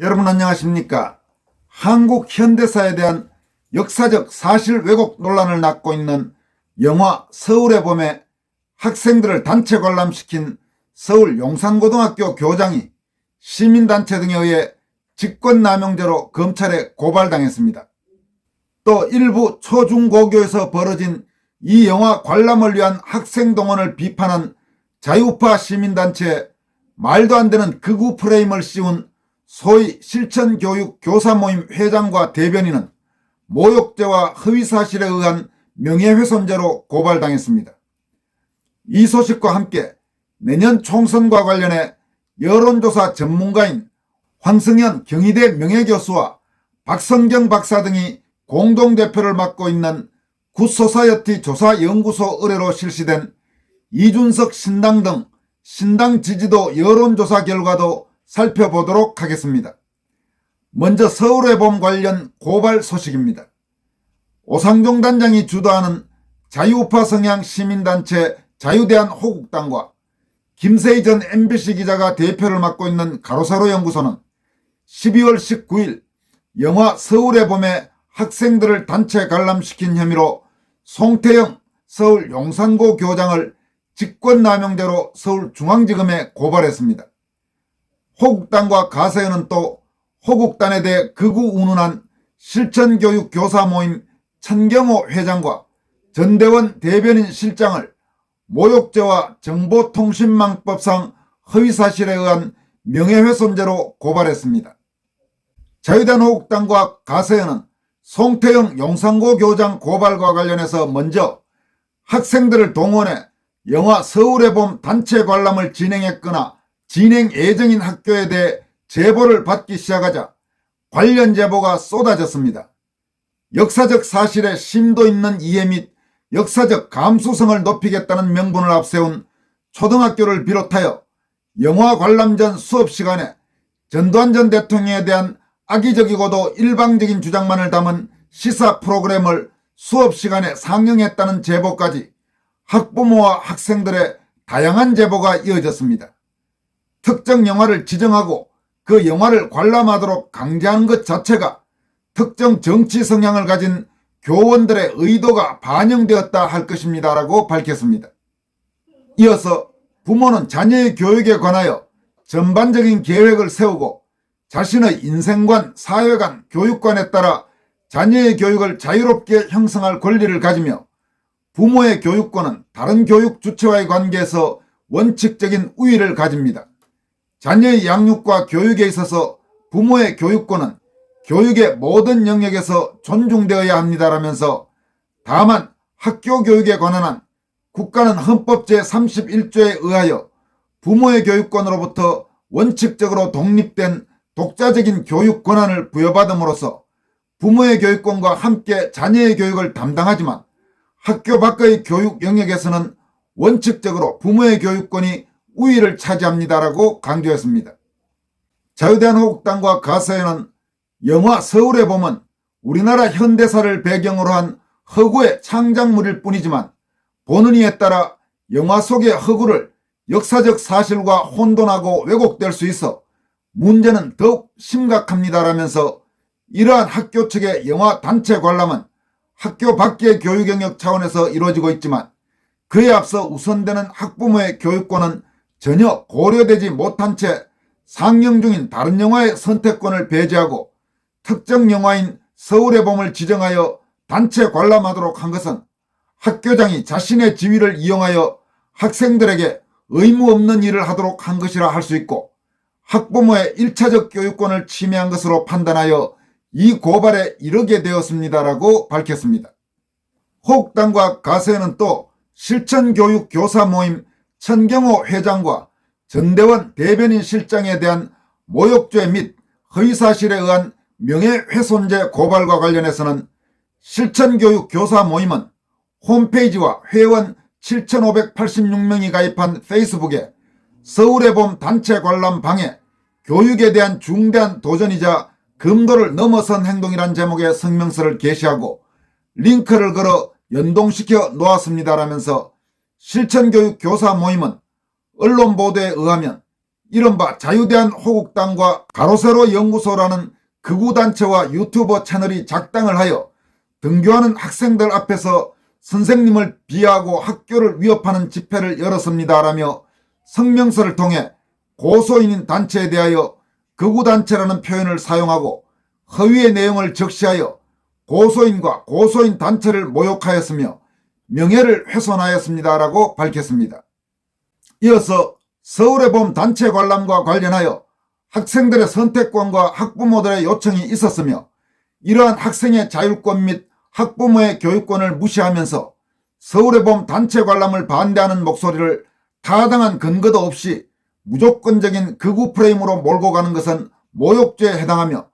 여러분 안녕하십니까? 한국 현대사에 대한 역사적 사실 왜곡 논란을 낳고 있는 영화 서울의 봄에 학생들을 단체 관람시킨 서울 용산고등학교 교장이 시민단체 등에 의해 직권남용죄로 검찰에 고발당했습니다. 또 일부 초중고교에서 벌어진 이 영화 관람을 위한 학생동원을 비판한 자유파 시민단체에 말도 안 되는 극우 프레임을 씌운 소위 실천교육 교사모임 회장과 대변인은 모욕죄와 허위사실에 의한 명예훼손죄로 고발당했습니다. 이 소식과 함께 내년 총선과 관련해 여론조사 전문가인 황승현 경희대 명예교수와 박성경 박사 등이 공동대표를 맡고 있는 굿소사이어티 조사연구소 의뢰로 실시된 이준석 신당 등 신당 지지도 여론조사 결과도 살펴보도록 하겠습니다. 먼저 서울의 봄 관련 고발 소식입니다. 오상종 단장이 주도하는 자유우파 성향 시민단체 자유대한호국당과 김세희 전 MBC 기자가 대표를 맡고 있는 가로세로 연구소는 12월 19일 영화 서울의 봄에 학생들을 단체 관람시킨 혐의로 송태영 서울 용산고 교장을 직권남용죄로 서울중앙지검에 고발했습니다. 호국단과 가세연은 또 호국단에 대해 극우 운운한 실천교육 교사 모임 천경호 회장과 전대원 대변인 실장을 모욕죄와 정보통신망법상 허위사실에 의한 명예훼손죄로 고발했습니다. 자유대한호국당과 가세연은 송태영 용산고 교장 고발과 관련해서 먼저 학생들을 동원해 영화 서울의 봄 단체 관람을 진행했거나 진행 예정인 학교에 대해 제보를 받기 시작하자 관련 제보가 쏟아졌습니다. 역사적 사실에 심도 있는 이해 및 역사적 감수성을 높이겠다는 명분을 앞세운 초등학교를 비롯하여 영화 관람 전 수업 시간에 전두환 전 대통령에 대한 악의적이고도 일방적인 주장만을 담은 시사 프로그램을 수업 시간에 상영했다는 제보까지 학부모와 학생들의 다양한 제보가 이어졌습니다. 특정 영화를 지정하고 그 영화를 관람하도록 강제하는 것 자체가 특정 정치 성향을 가진 교원들의 의도가 반영되었다 할 것입니다라고 밝혔습니다. 이어서 부모는 자녀의 교육에 관하여 전반적인 계획을 세우고 자신의 인생관, 사회관, 교육관에 따라 자녀의 교육을 자유롭게 형성할 권리를 가지며 부모의 교육권은 다른 교육 주체와의 관계에서 원칙적인 우위를 가집니다. 자녀의 양육과 교육에 있어서 부모의 교육권은 교육의 모든 영역에서 존중되어야 합니다라면서 다만 학교 교육에 관한 한 국가는 헌법 제31조에 의하여 부모의 교육권으로부터 원칙적으로 독립된 독자적인 교육 권한을 부여받음으로써 부모의 교육권과 함께 자녀의 교육을 담당하지만 학교 밖의 교육 영역에서는 원칙적으로 부모의 교육권이 우위를 차지합니다라고 강조했습니다. 자유대한호국당과 가세연은 영화 서울의 봄은 우리나라 현대사를 배경으로 한 허구의 창작물일 뿐이지만 보는 이에 따라 영화 속의 허구를 역사적 사실과 혼돈하고 왜곡될 수 있어 문제는 더욱 심각합니다라면서 이러한 학교 측의 영화 단체 관람은 학교 밖의 교육 영역 차원에서 이루어지고 있지만 그에 앞서 우선되는 학부모의 교육권은 전혀 고려되지 못한 채 상영 중인 다른 영화의 선택권을 배제하고 특정 영화인 서울의 봄을 지정하여 단체 관람하도록 한 것은 학교장이 자신의 지위를 이용하여 학생들에게 의무 없는 일을 하도록 한 것이라 할 수 있고 학부모의 1차적 교육권을 침해한 것으로 판단하여 이 고발에 이르게 되었습니다라고 밝혔습니다. 호국당과 가세연은 또 실천교육 교사 모임 천경호 회장과 전대원 대변인 실장에 대한 모욕죄 및 허위사실에 의한 명예훼손죄 고발과 관련해서는 실천교육 교사 모임은 홈페이지와 회원 7,586명이 가입한 페이스북에 서울의 봄 단체 관람 방해, 교육에 대한 중대한 도전이자 금도를 넘어선 행동이란 제목의 성명서를 게시하고 링크를 걸어 연동시켜 놓았습니다라면서 실천교육 교사 모임은 언론 보도에 의하면 이른바 자유대한호국당과 가로세로 연구소라는 극우단체와 유튜버 채널이 작당을 하여 등교하는 학생들 앞에서 선생님을 비하하고 학교를 위협하는 집회를 열었습니다라며 성명서를 통해 고소인인 단체에 대하여 극우단체라는 표현을 사용하고 허위의 내용을 적시하여 고소인과 고소인 단체를 모욕하였으며 명예를 훼손하였습니다라고 밝혔습니다. 이어서 서울의 봄 단체 관람과 관련하여 학생들의 선택권과 학부모들의 요청이 있었으며 이러한 학생의 자율권 및 학부모의 교육권을 무시하면서 서울의 봄 단체 관람을 반대하는 목소리를 타당한 근거도 없이 무조건적인 극우 프레임으로 몰고 가는 것은 모욕죄에 해당하며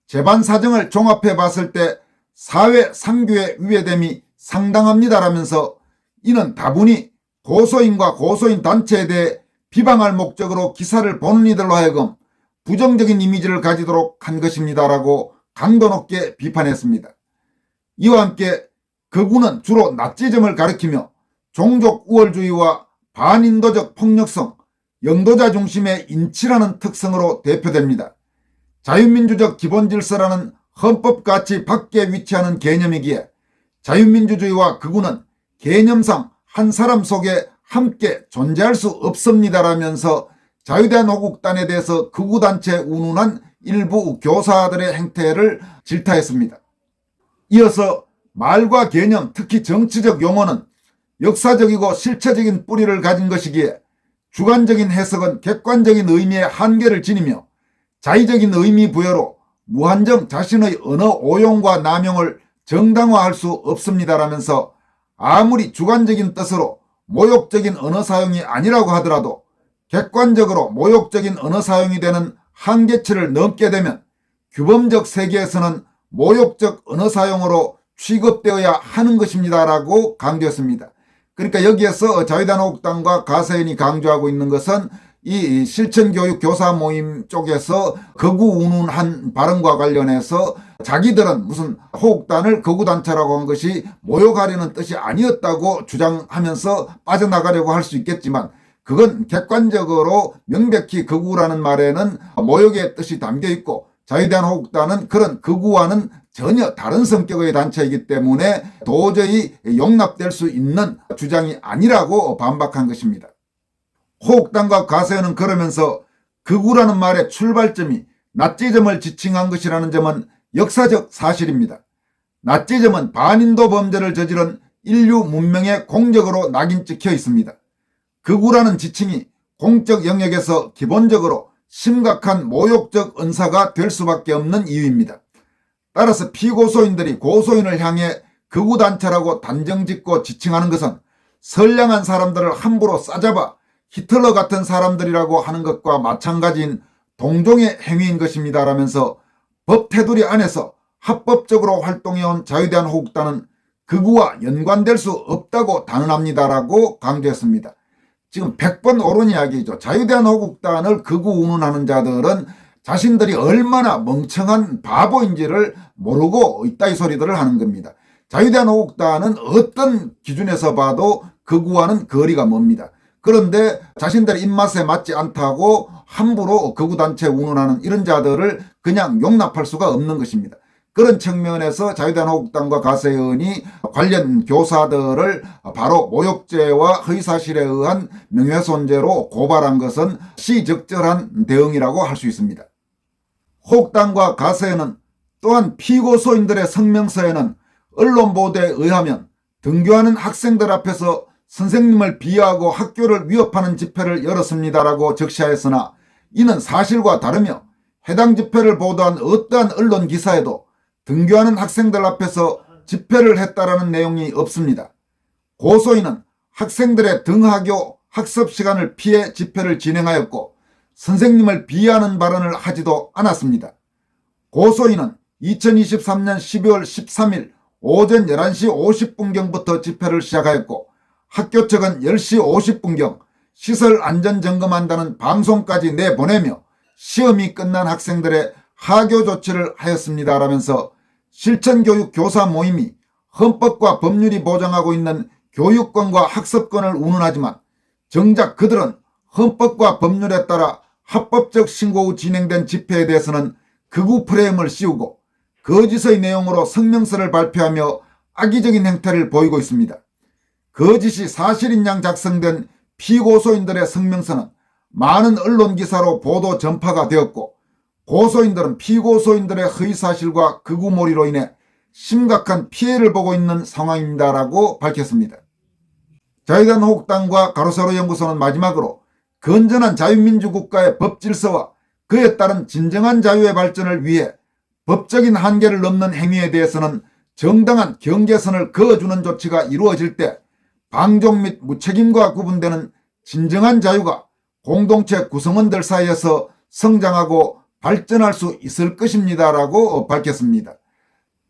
재반 사정을 종합해 봤을 때 사회 상규에 위배됨이 상당합니다라면서 이는 다분히 고소인과 고소인 단체에 대해 비방할 목적으로 기사를 보는 이들로 하여금 부정적인 이미지를 가지도록 한 것입니다라고 강도 높게 비판했습니다. 이와 함께 극우는 주로 나치즘을 가리키며 종족 우월주의와 반인도적 폭력성, 영도자 중심의 인치라는 특성으로 대표됩니다. 자유민주적 기본질서라는 헌법가치 밖에 위치하는 개념이기에 자유민주주의와 극우는 개념상 한 사람 속에 함께 존재할 수 없습니다라면서 자유대한호국단에 대해서 극우단체에 운운한 일부 교사들의 행태를 질타했습니다. 이어서 말과 개념, 특히 정치적 용어는 역사적이고 실체적인 뿌리를 가진 것이기에 주관적인 해석은 객관적인 의미의 한계를 지니며 자의적인 의미 부여로 무한정 자신의 언어 오용과 남용을 정당화할 수 없습니다라면서 아무리 주관적인 뜻으로 모욕적인 언어 사용이 아니라고 하더라도 객관적으로 모욕적인 언어 사용이 되는 한계치를 넘게 되면 규범적 세계에서는 모욕적 언어 사용으로 취급되어야 하는 것입니다라고 강조했습니다. 그러니까 여기에서 자유대한호국당과 가세연이 강조하고 있는 것은 이 실천교육 교사 모임 쪽에서 극우 운운한 발언과 관련해서 자기들은 무슨 호국단을 극우단체라고 한 것이 모욕하려는 뜻이 아니었다고 주장하면서 빠져나가려고 할 수 있겠지만 그건 객관적으로 명백히 극우라는 말에는 모욕의 뜻이 담겨 있고 자유대한호국단은 그런 극우와는 전혀 다른 성격의 단체이기 때문에 도저히 용납될 수 있는 주장이 아니라고 반박한 것입니다. 호국당과 가세연은 그러면서 극우라는 말의 출발점이 나치즘을 지칭한 것이라는 점은 역사적 사실입니다. 나치즘은 반인도 범죄를 저지른 인류 문명의 공적으로 낙인 찍혀 있습니다. 극우라는 지칭이 공적 영역에서 기본적으로 심각한 모욕적 언사가 될 수밖에 없는 이유입니다. 따라서 피고소인들이 고소인을 향해 극우단체라고 단정짓고 지칭하는 것은 선량한 사람들을 함부로 싸잡아 히틀러 같은 사람들이라고 하는 것과 마찬가지인 동종의 행위인 것입니다라면서 법 테두리 안에서 합법적으로 활동해온 자유대한호국단은 극우와 연관될 수 없다고 단언합니다라고 강조했습니다. 지금 100번 옳은 이야기죠. 자유대한호국단을 극우 운운하는 자들은 자신들이 얼마나 멍청한 바보인지를 모르고 이따위 소리들을 하는 겁니다. 자유대한호국단은 어떤 기준에서 봐도 극우와는 거리가 멉니다. 그런데 자신들의 입맛에 맞지 않다고 함부로 극우단체 운운하는 이런 자들을 그냥 용납할 수가 없는 것입니다. 그런 측면에서 자유대한호국당과 가세연이 관련 교사들을 바로 모욕죄와 허위사실에 의한 명예훼손죄로 고발한 것은 시적절한 대응이라고 할 수 있습니다. 호국당과 가세연은 또한 피고소인들의 성명서에는 언론 보도에 의하면 등교하는 학생들 앞에서 선생님을 비하하고 학교를 위협하는 집회를 열었습니다라고 적시하였으나 이는 사실과 다르며 해당 집회를 보도한 어떠한 언론 기사에도 등교하는 학생들 앞에서 집회를 했다라는 내용이 없습니다. 고소인은 학생들의 등하교 학습 시간을 피해 집회를 진행하였고 선생님을 비하하는 발언을 하지도 않았습니다. 고소인은 2023년 12월 13일 오전 11시 50분경부터 집회를 시작하였고 학교 측은 10시 50분경 시설 안전 점검한다는 방송까지 내보내며 시험이 끝난 학생들의 하교 조치를 하였습니다라면서 실천교육 교사 모임이 헌법과 법률이 보장하고 있는 교육권과 학습권을 운운하지만 정작 그들은 헌법과 법률에 따라 합법적 신고 후 진행된 집회에 대해서는 극우 프레임을 씌우고 거짓의 내용으로 성명서를 발표하며 악의적인 행태를 보이고 있습니다. 거짓이 사실인 양 작성된 피고소인들의 성명서는 많은 언론 기사로 보도 전파가 되었고 고소인들은 피고소인들의 허위사실과 극우몰이로 인해 심각한 피해를 보고 있는 상황입니다라고 밝혔습니다. 자유대한민국당과 가로세로 연구소는 마지막으로 건전한 자유민주국가의 법질서와 그에 따른 진정한 자유의 발전을 위해 법적인 한계를 넘는 행위에 대해서는 정당한 경계선을 그어주는 조치가 이루어질 때 방종 및 무책임과 구분되는 진정한 자유가 공동체 구성원들 사이에서 성장하고 발전할 수 있을 것입니다라고 밝혔습니다.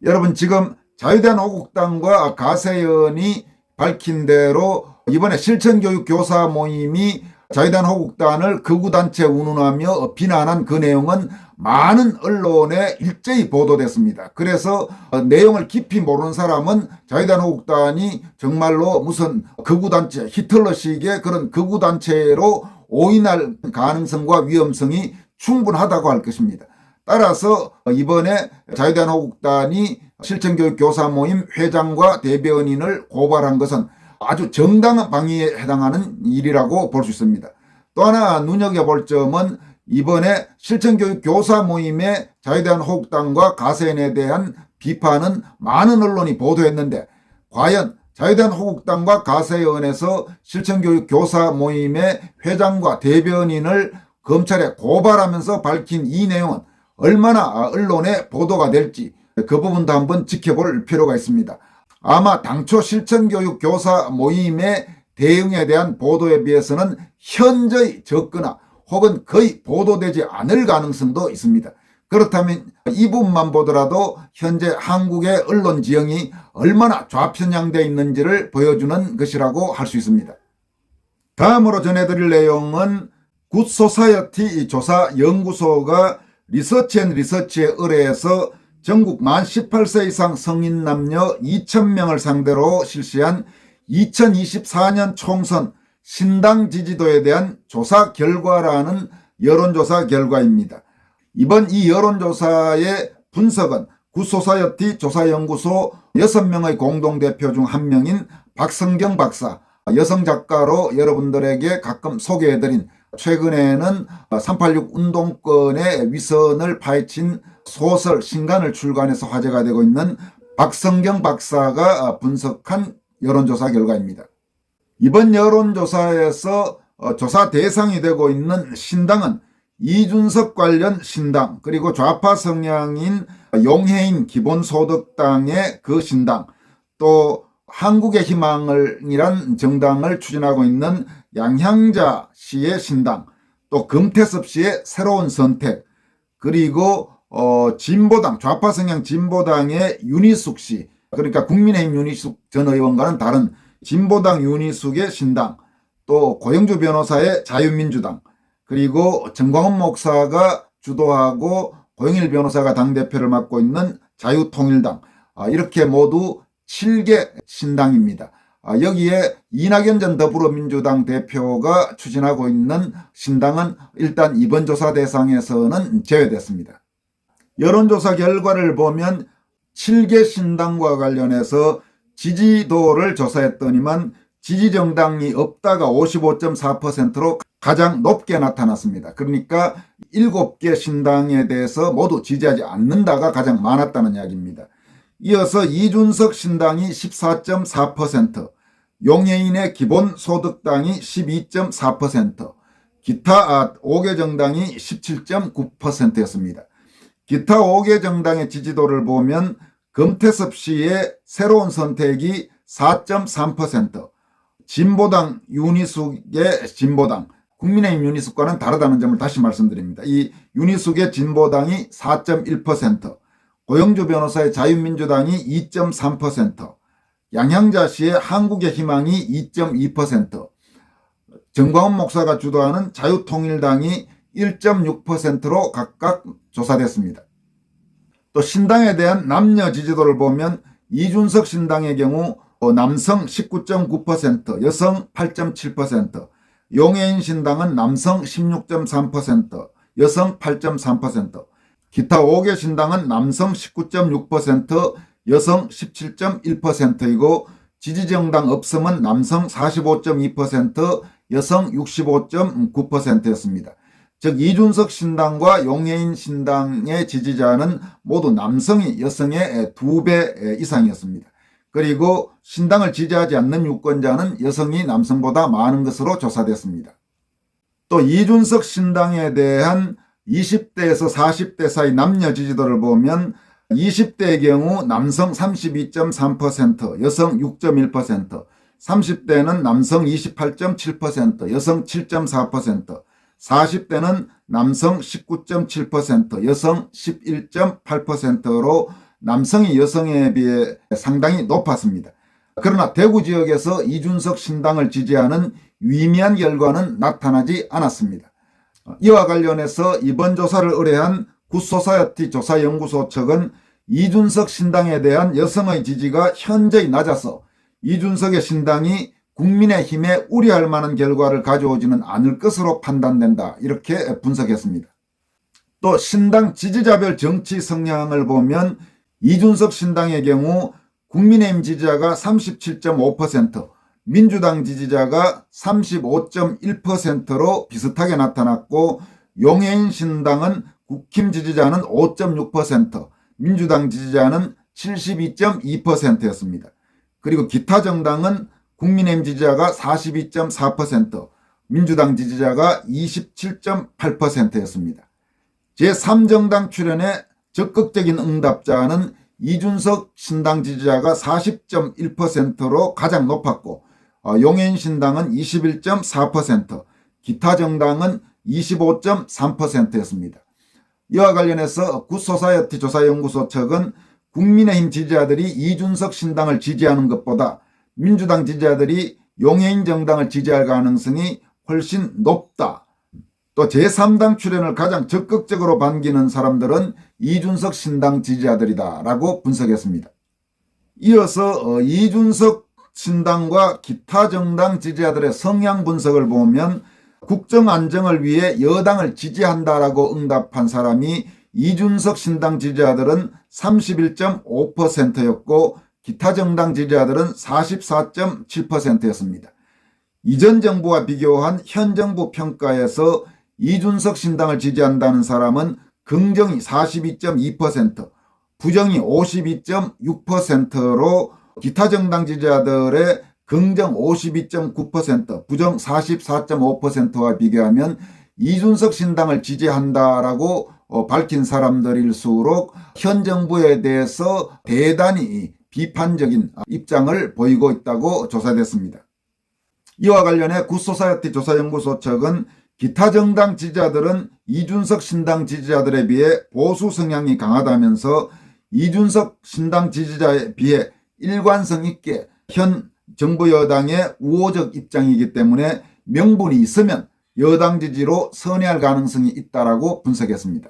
여러분, 지금 자유대한민국당과 가세연이 밝힌 대로 이번에 실천교육 교사 모임이 자유대한민국당을 극우단체 운운하며 비난한 그 내용은 많은 언론에 일제히 보도됐습니다. 그래서 내용을 깊이 모르는 사람은 자유대한민국당이 정말로 무슨 극우단체, 히틀러식의 그런 극우단체로 오인할 가능성과 위험성이 충분하다고 할 것입니다. 따라서 이번에 자유대한민국당이 실천교육 교사 모임 회장과 대변인을 고발한 것은 아주 정당한 방위에 해당하는 일이라고 볼 수 있습니다. 또 하나 눈여겨볼 점은 이번에 실천교육 교사 모임의 자유대한민국당과 가세연에 대한 비판은 많은 언론이 보도했는데 과연 자유대한민국당과 가세연에서 실천교육 교사 모임의 회장과 대변인을 검찰에 고발하면서 밝힌 이 내용은 얼마나 언론에 보도가 될지 그 부분도 한번 지켜볼 필요가 있습니다. 아마 당초 실천교육 교사 모임의 대응에 대한 보도에 비해서는 현저히 적거나 혹은 거의 보도되지 않을 가능성도 있습니다. 그렇다면 이 부분만 보더라도 현재 한국의 언론 지형이 얼마나 좌편향되어 있는지를 보여주는 것이라고 할 수 있습니다. 다음으로 전해드릴 내용은 굿소사이어티 조사 연구소가 리서치앤리서치에 의뢰해서 전국 만 18세 이상 성인 남녀 2,000명을 상대로 실시한 2024년 총선 신당 지지도에 대한 조사 결과라는 여론조사 결과입니다. 이번 이 여론조사의 분석은 굿소사이어티 조사연구소 6명의 공동대표 중 한 명인 박성경 박사, 여성 작가로 여러분들에게 가끔 소개해드린 최근에는 386 운동권의 위선을 파헤친 소설 신간을 출간해서 화제가 되고 있는 박성경 박사가 분석한 여론조사 결과입니다. 이번 여론조사에서 조사 대상이 되고 있는 신당은 이준석 관련 신당, 그리고 좌파 성향인 용해인 기본소득당의 그 신당, 또 한국의 희망이란 정당을 추진하고 있는 양향자 씨의 신당, 또 금태섭 씨의 새로운 선택, 그리고 진보당, 좌파 성향 진보당의 윤희숙 씨, 그러니까 국민의힘 윤희숙 전 의원과는 다른 진보당 윤희숙의 신당, 또 고영주 변호사의 자유민주당, 그리고 정광훈 목사가 주도하고 고영일 변호사가 당대표를 맡고 있는 자유통일당, 이렇게 모두 7개 신당입니다. 여기에 이낙연 전 더불어민주당 대표가 추진하고 있는 신당은 일단 이번 조사 대상에서는 제외됐습니다. 여론조사 결과를 보면 7개 신당과 관련해서 지지도를 조사했더니만 지지정당이 없다가 55.4%로 가장 높게 나타났습니다. 그러니까 7개 신당에 대해서 모두 지지하지 않는다가 가장 많았다는 이야기입니다. 이어서 이준석 신당이 14.4%, 용해인의 기본소득당이 12.4%, 기타 5개 정당이 17.9%였습니다. 기타 5개 정당의 지지도를 보면 금태섭 씨의 새로운 선택이 4.3%, 진보당 윤희숙의 진보당, 국민의힘 윤희숙과는 다르다는 점을 다시 말씀드립니다. 이 윤희숙의 진보당이 4.1%, 고영주 변호사의 자유민주당이 2.3%, 양향자 씨의 한국의 희망이 2.2%, 정광훈 목사가 주도하는 자유통일당이 1.6%로 각각 조사됐습니다. 또 신당에 대한 남녀 지지도를 보면 이준석 신당의 경우 남성 19.9%, 여성 8.7%, 용해인 신당은 남성 16.3%, 여성 8.3%, 기타 5개 신당은 남성 19.6%, 여성 17.1%이고 지지정당 없음은 남성 45.2%, 여성 65.9%였습니다. 즉 이준석 신당과 용해인 신당의 지지자는 모두 남성이 여성의 2배 이상이었습니다. 그리고 신당을 지지하지 않는 유권자는 여성이 남성보다 많은 것으로 조사됐습니다. 또 이준석 신당에 대한 20대에서 40대 사이 남녀 지지도를 보면 20대의 경우 남성 32.3%, 여성 6.1%, 30대는 남성 28.7%, 여성 7.4%, 40대는 남성 19.7%, 여성 11.8%로 남성이 여성에 비해 상당히 높았습니다. 그러나 대구 지역에서 이준석 신당을 지지하는 유의미한 결과는 나타나지 않았습니다. 이와 관련해서 이번 조사를 의뢰한 굿소사이어티 조사연구소 측은 이준석 신당에 대한 여성의 지지가 현저히 낮아서 이준석의 신당이 국민의힘에 우려할 만한 결과를 가져오지는 않을 것으로 판단된다, 이렇게 분석했습니다. 또 신당 지지자별 정치 성향을 보면 이준석 신당의 경우 국민의힘 지지자가 37.5%, 민주당 지지자가 35.1%로 비슷하게 나타났고 용해인 신당은 국힘 지지자는 5.6%, 민주당 지지자는 72.2%였습니다. 그리고 기타 정당은 국민의힘 지지자가 42.4%, 민주당 지지자가 27.8%였습니다. 제3정당 출연에 적극적인 응답자는 이준석 신당 지지자가 40.1%로 가장 높았고 용해인 신당은 21.4%, 기타 정당은 25.3%였습니다. 이와 관련해서 굿소사이어티 조사연구소 측은 국민의힘 지지자들이 이준석 신당을 지지하는 것보다 민주당 지지자들이 용해인 정당을 지지할 가능성이 훨씬 높다. 또 제3당 출연을 가장 적극적으로 반기는 사람들은 이준석 신당 지지자들이다 라고 분석했습니다. 이어서 이준석 신당과 기타 정당 지지자들의 성향 분석을 보면 국정 안정을 위해 여당을 지지한다라고 응답한 사람이 이준석 신당 지지자들은 31.5%였고 기타 정당 지지자들은 44.7%였습니다. 이전 정부와 비교한 현 정부 평가에서 이준석 신당을 지지한다는 사람은 긍정이 42.2%, 부정이 52.6%로 기타 정당 지지자들의 긍정 52.9%, 부정 44.5%와 비교하면 이준석 신당을 지지한다라고 밝힌 사람들일수록 현 정부에 대해서 대단히 비판적인 입장을 보이고 있다고 조사됐습니다. 이와 관련해 굿소사이어티 조사연구소 측은 기타 정당 지지자들은 이준석 신당 지지자들에 비해 보수 성향이 강하다면서 이준석 신당 지지자에 비해 일관성 있게 현 정부 여당의 우호적 입장이기 때문에 명분이 있으면 여당 지지로 선회할 가능성이 있다라고 분석했습니다.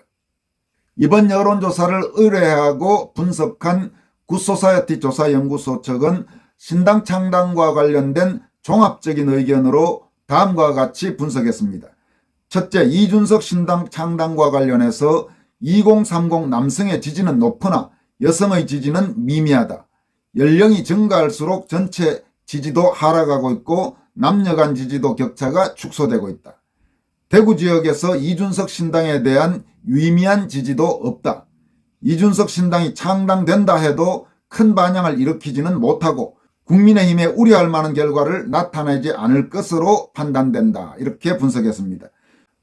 이번 여론조사를 의뢰하고 분석한 굿소사이어티 조사연구소 측은 신당 창당과 관련된 종합적인 의견으로 다음과 같이 분석했습니다. 첫째, 이준석 신당 창당과 관련해서 2030 남성의 지지는 높으나 여성의 지지는 미미하다. 연령이 증가할수록 전체 지지도 하락하고 있고 남녀 간 지지도 격차가 축소되고 있다. 대구 지역에서 이준석 신당에 대한 유의미한 지지도 없다. 이준석 신당이 창당된다 해도 큰 반향을 일으키지는 못하고 국민의힘에 우려할 만한 결과를 나타내지 않을 것으로 판단된다. 이렇게 분석했습니다.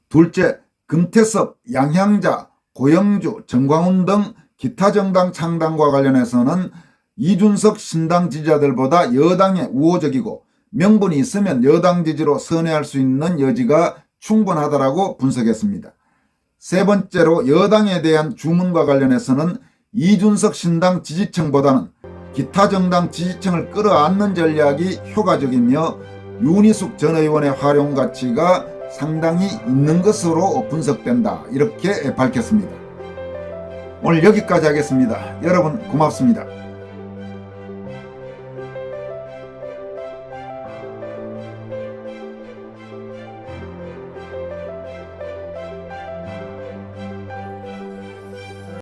둘째, 금태섭, 양향자, 고영주, 정광훈 등 기타 정당 창당과 관련해서는 이준석 신당 지지자들보다 여당에 우호적이고 명분이 있으면 여당 지지로 선회할 수 있는 여지가 충분하다라고 분석했습니다. 세 번째로 여당에 대한 주문과 관련해서는 이준석 신당 지지층보다는 기타 정당 지지층을 끌어안는 전략이 효과적이며 윤희숙 전 의원의 활용 가치가 상당히 있는 것으로 분석된다. 이렇게 밝혔습니다. 오늘 여기까지 하겠습니다. 여러분 고맙습니다.